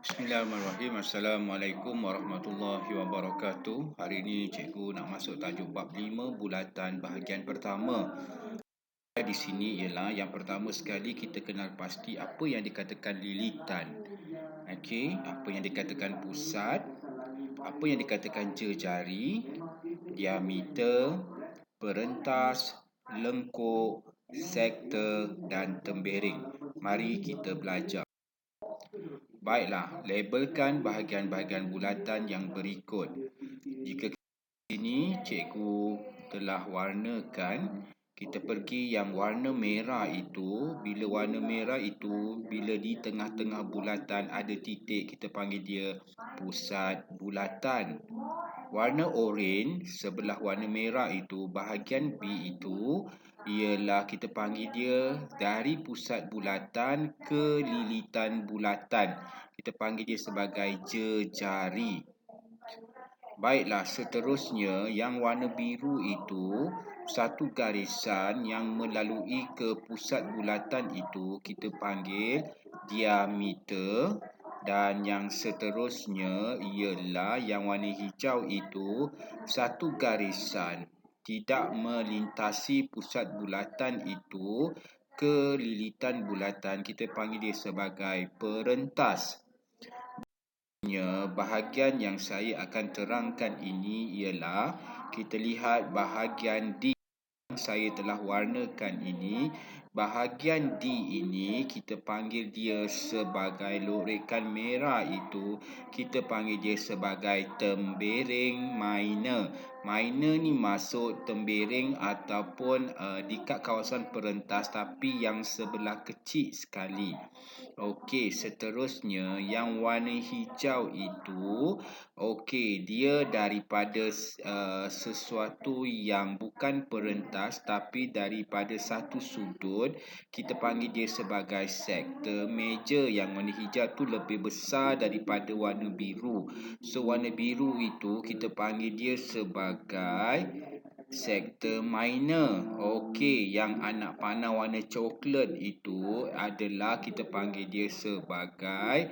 Bismillahirrahmanirrahim. Assalamualaikum warahmatullahi wabarakatuh. Hari ini cikgu nak masuk tajuk bab 5 bulatan bahagian pertama. Di sini ialah yang pertama sekali kita kenal pasti apa yang dikatakan lilitan. Okey, apa yang dikatakan pusat, apa yang dikatakan jejari, diameter, perentas, lengkuk, sektor dan tembering. Mari kita belajar. Baiklah, labelkan bahagian-bahagian bulatan yang berikut. Jika sini cikgu telah warnakan, kita pergi yang warna merah itu. Bila warna merah itu, bila di tengah-tengah bulatan ada titik, kita panggil dia pusat bulatan. Warna oranye sebelah warna merah itu, bahagian B itu ialah kita panggil dia dari pusat bulatan ke lilitan bulatan. Kita panggil dia sebagai jejari. Baiklah, seterusnya yang warna biru itu satu garisan yang melalui ke pusat bulatan itu kita panggil diameter. Dan yang seterusnya ialah yang warna hijau itu satu garisan tidak melintasi pusat bulatan itu ke lilitan bulatan, kita panggil dia sebagai perentas. Bahagian yang saya akan terangkan ini ialah kita lihat bahagian D yang saya telah warnakan ini. Bahagian D ini kita panggil dia sebagai lorekan merah itu, kita panggil dia sebagai tembering minor. Minor ni masuk tembering ataupun dekat kawasan perentas tapi yang sebelah kecil sekali. Okey, seterusnya yang warna hijau itu, okey, dia daripada sesuatu yang bukan perentas tapi daripada satu sudut, kita panggil dia sebagai sektor major. Yang warna hijau tu lebih besar daripada warna biru. So warna biru itu kita panggil dia sebagai sektor minor. Okey, yang anak panah warna coklat itu adalah kita panggil dia sebagai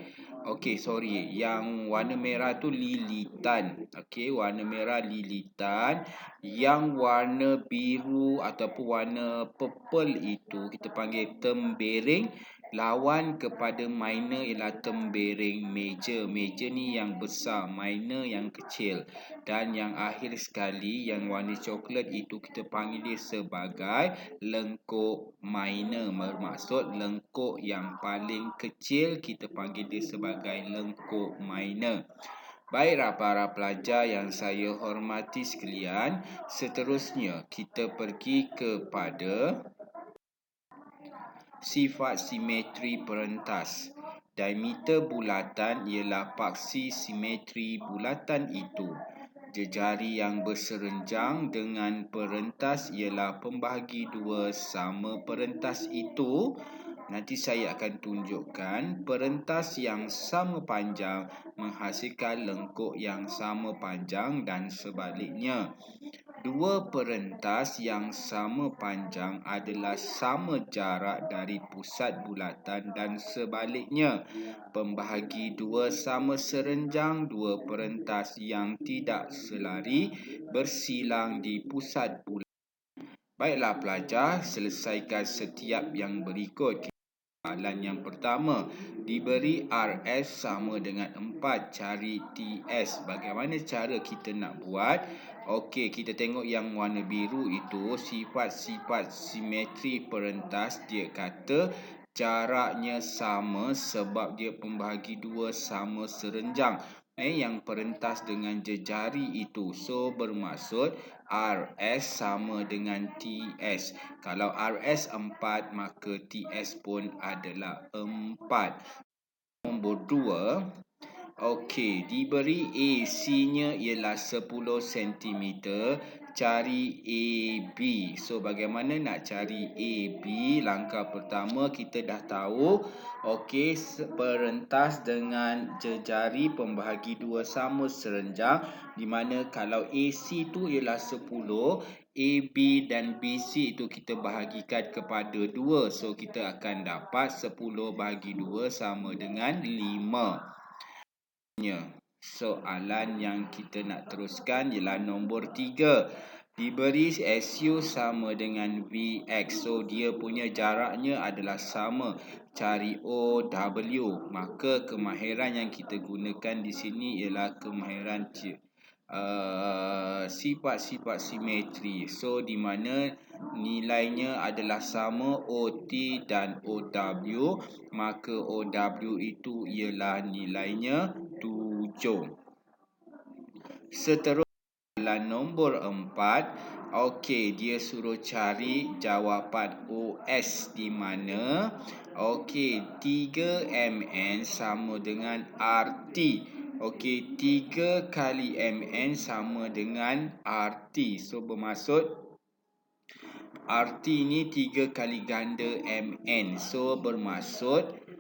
yang warna merah tu lilitan. Okey, warna merah lilitan. Yang warna biru ataupun warna purple itu kita panggil tembering. Lawan kepada minor ialah tembering major. Major ni yang besar, minor yang kecil. Dan yang akhir sekali yang warna coklat itu kita panggil dia sebagai lengkuk minor. Bermaksud lengkuk yang paling kecil kita panggil dia sebagai lengkuk minor. Baiklah para pelajar yang saya hormati sekalian, seterusnya kita pergi kepada sifat simetri perentas. Diameter bulatan ialah paksi simetri bulatan itu. Jejari yang berserenjang dengan perentas ialah pembahagi dua sama perentas itu. Nanti saya akan tunjukkan perentas yang sama panjang menghasilkan lengkuk yang sama panjang dan sebaliknya. Dua perentas yang sama panjang adalah sama jarak dari pusat bulatan dan sebaliknya. Pembahagi dua sama serenjang, dua perentas yang tidak selari bersilang di pusat bulatan. Baiklah pelajar, selesaikan setiap yang berikut. Soalan yang pertama, diberi RS sama dengan 4, cari TS. Bagaimana cara kita nak buat? Okey, kita tengok yang warna biru itu, sifat-sifat simetri perentas, dia kata jaraknya sama sebab dia pembahagi dua sama serenjang. Yang perentas dengan jejari itu. So bermaksud RS sama dengan TS. Kalau RS 4 maka TS pun adalah 4. Nombor 2. Okey, diberi AC-nya ialah 10 cm, cari AB. So bagaimana nak cari AB? Langkah pertama kita dah tahu, okey, perentas dengan jejari pembahagi dua sama serenjang, di mana kalau AC tu ialah 10, AB dan BC itu kita bahagikan kepada 2. So kita akan dapat 10 bahagi 2 sama dengan 5. Soalan yang kita nak teruskan ialah nombor 3. Diberi SU sama dengan VX. So, dia punya jaraknya adalah sama. Cari OW. Maka kemahiran yang kita gunakan di sini ialah kemahiran sifat-sifat simetri. So, di mana nilainya adalah sama OT dan OW. Maka OW itu ialah nilainya 7. Seterusnya adalah nombor 4. Okey, dia suruh cari jawapan OS di mana 3 mn sama dengan RT. Okey, 3 kali mn sama dengan RT. So, bermaksud RT ni 3 kali ganda mn. So, bermaksud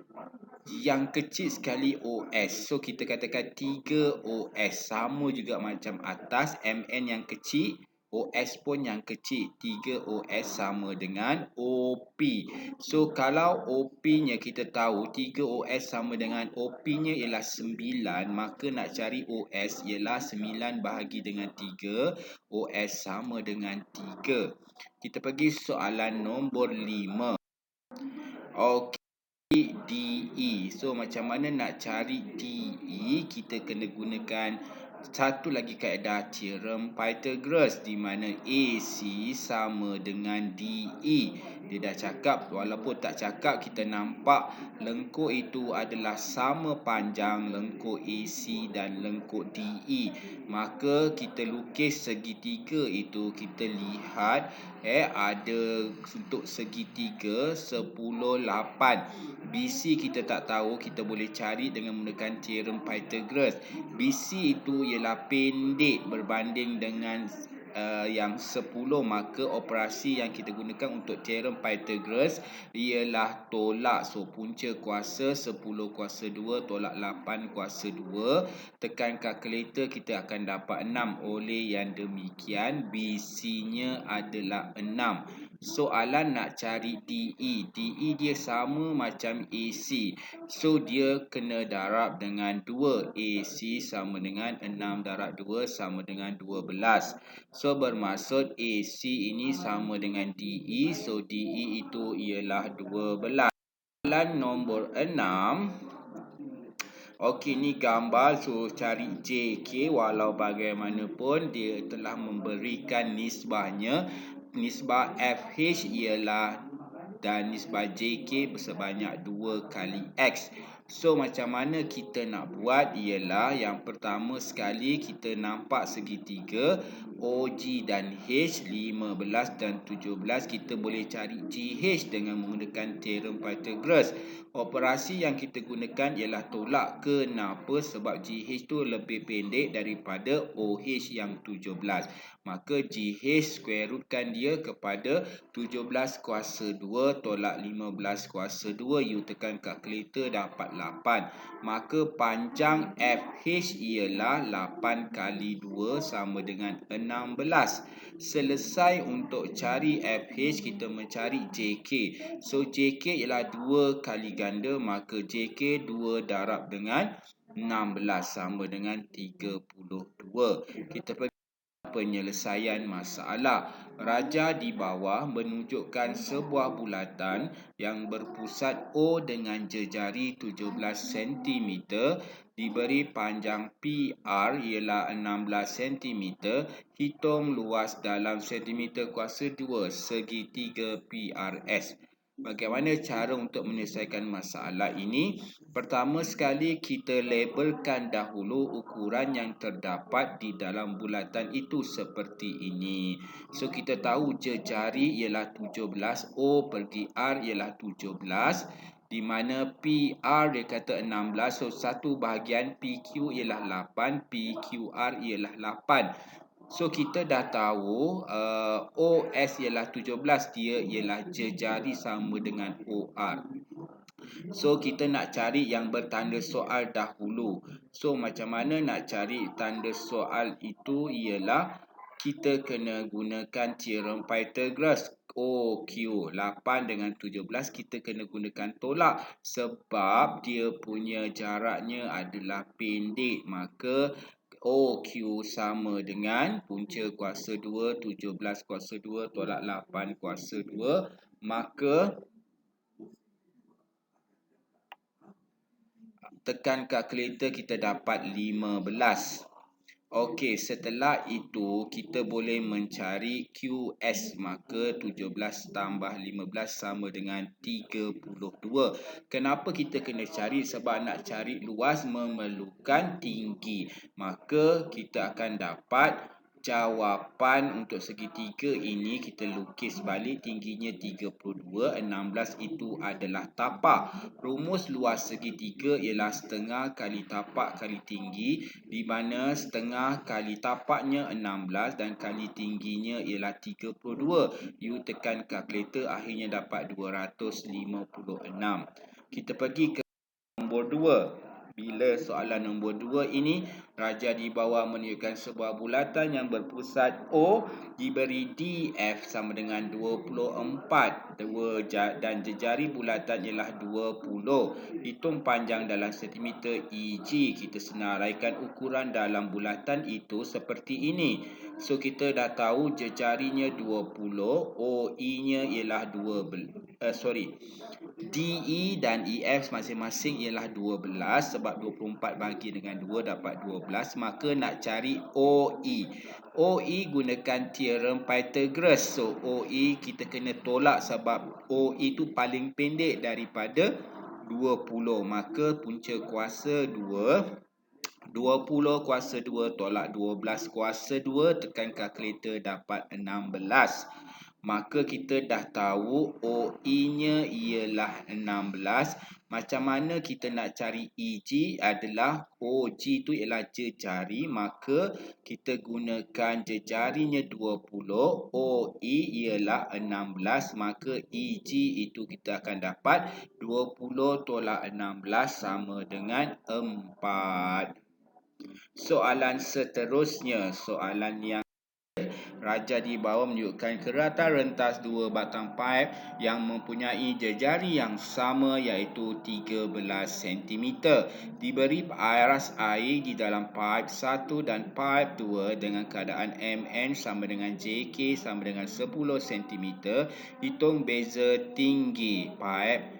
yang kecil sekali OS. So, kita katakan 3 OS. Sama juga macam atas. MN yang kecil. OS pun yang kecil. 3 OS sama dengan OP. So, kalau OP-nya kita tahu 3 OS sama dengan OP-nya ialah 9. Maka nak cari OS ialah 9 bahagi dengan 3. OS sama dengan 3. Kita pergi soalan nombor 5. Okey. DE. So, macam mana nak cari DE? Kita kena gunakan satu lagi kaedah teorem Pythagoras di mana AC sama dengan DE. Dia dah cakap, walaupun tak cakap, kita nampak lengkuk itu adalah sama panjang lengkuk AC dan lengkuk DE. Maka kita lukis segitiga itu, kita lihat ada untuk segitiga 10/8. BC kita tak tahu, kita boleh cari dengan menggunakan teorem Pythagoras. BC itu ialah pendek berbanding dengan yang 10. Maka operasi yang kita gunakan untuk teorem Pythagoras ialah tolak. So, punca kuasa 10 kuasa 2 tolak 8 kuasa 2. Tekan kalkulator, kita akan dapat 6. Oleh yang demikian, BC-nya adalah 6. Soalan nak cari DE. DE dia sama macam AC. So, dia kena darab dengan 2. AC sama dengan 6 darab 2 sama dengan 12. So, bermaksud AC ini sama dengan DE. So, DE itu ialah 12. Soalan nombor 6. Okey, ni gambar suruh cari JK. Walau bagaimanapun, dia telah memberikan nisbahnya. Nisbah FH ialah dan nisbah JK bersebanyak 2 kali X. So, macam mana kita nak buat ialah yang pertama sekali kita nampak segitiga OG dan H 15 dan 17. Kita boleh cari GH dengan menggunakan teorem Pythagoras. Operasi yang kita gunakan ialah tolak. Kenapa? Sebab GH tu lebih pendek daripada OH yang 17. Maka GH square rootkan dia kepada 17 kuasa 2 tolak 15 kuasa 2. You tekan kalkulator dapat 8. Maka panjang FH ialah 8 kali 2 sama dengan 16. Selesai untuk cari FH, kita mencari JK. So, JK ialah 2 kali ganda. Maka JK 2 darab dengan 16 sama dengan 32. Kita pergi penyelesaian masalah. Raja di bawah menunjukkan sebuah bulatan yang berpusat O dengan jejari 17 cm, diberi panjang PR ialah 16 cm. Hitung luas dalam cm kuasa 2 segitiga PRS. Bagaimana cara untuk menyelesaikan masalah ini? Pertama sekali, kita labelkan dahulu ukuran yang terdapat di dalam bulatan itu seperti ini. So, kita tahu jejari ialah 17, O pergi R ialah 17. Di mana PR dia kata 16. So, 1 bahagian PQ ialah 8, PQR ialah 8. So, kita dah tahu OS ialah 17. Dia ialah jejari sama dengan OR. So, kita nak cari yang bertanda soal dahulu. So, macam mana nak cari tanda soal itu ialah kita kena gunakan teorem Pythagoras. OQ. 8 dengan 17 kita kena gunakan tolak sebab dia punya jaraknya adalah pendek. Maka OQ sama dengan punca kuasa 2, 17 kuasa 2 tolak 8 kuasa 2. Maka tekan kalkulator kita dapat 15. Okey, setelah itu kita boleh mencari QS. Maka 17 tambah 15 sama dengan 32. Kenapa kita kena cari? Sebab nak cari luas memerlukan tinggi. Maka kita akan dapat jawapan untuk segitiga ini. Kita lukis balik, tingginya 32, 16 itu adalah tapak. Rumus luas segitiga ialah setengah kali tapak kali tinggi, di mana setengah kali tapaknya 16 dan kali tingginya ialah 32. You tekan kalkulator, akhirnya dapat 256. Kita pergi ke nombor 2. Bila soalan nombor 2 ini, raja di bawah menunjukkan sebuah bulatan yang berpusat O diberi DF sama dengan 24. Dan jejari bulatan ialah 20. Hitung panjang dalam sentimeter EG. Kita senaraikan ukuran dalam bulatan itu seperti ini. So kita dah tahu jejarinya 20, OE-nya ialah DE dan EF masing-masing ialah 12 sebab 24 bagi dengan 2 dapat 12. Maka nak cari OE. OE gunakan teorem Pythagoras. So OE kita kena tolak sebab OE tu paling pendek daripada 20. Maka punca kuasa 2, 20 kuasa 2 tolak 12 kuasa 2, tekan kalkulator dapat 16. Maka kita dah tahu OE-nya ialah 16. Macam mana kita nak cari EG? Adalah OG tu ialah jejari. Maka kita gunakan jejarinya 20. OE ialah 16. Maka EG itu kita akan dapat 20 tolak 16 sama dengan 4. Soalan seterusnya. Soalan yang raja di bawah menunjukkan kerata rentas dua batang paip yang mempunyai jejari yang sama iaitu 13 cm. Diberi aras air di dalam paip 1 dan paip 2 dengan keadaan MN sama dengan JK sama dengan 10 cm. Hitung beza tinggi paip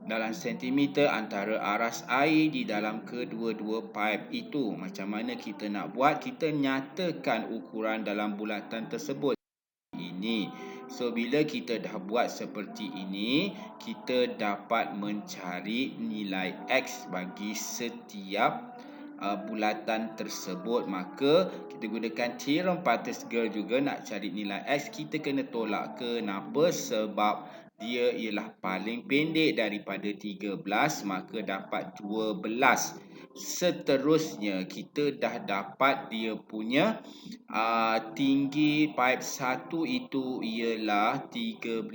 dalam sentimeter antara aras air di dalam kedua-dua paip itu. Macam mana kita nak buat? Kita nyatakan ukuran dalam bulatan tersebut. Ini. So bila kita dah buat seperti ini, kita dapat mencari nilai X bagi setiap bulatan tersebut. Maka kita gunakan teorem Pythagoras juga nak cari nilai X. Kita kena tolak. Kenapa? Sebab dia ialah paling pendek daripada 13, maka dapat 12. Seterusnya kita dah dapat dia punya tinggi paip 1 itu ialah 13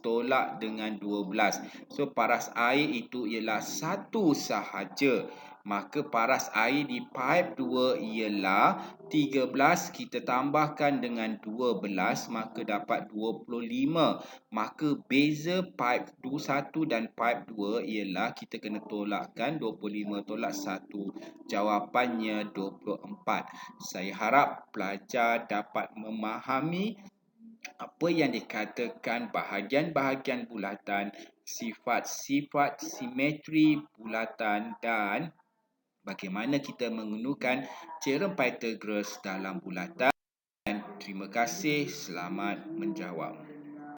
tolak dengan 12. So paras air itu ialah 1 sahaja. Maka paras air di paip 2 ialah 13, kita tambahkan dengan 12, maka dapat 25. Maka beza paip 1 dan paip 2 ialah kita kena tolakkan 25 tolak 1. Jawapannya 24. Saya harap pelajar dapat memahami apa yang dikatakan bahagian-bahagian bulatan, sifat-sifat simetri bulatan dan bagaimana kita menggunakan teorem Pythagoras dalam bulatan. Terima kasih, selamat menjawab.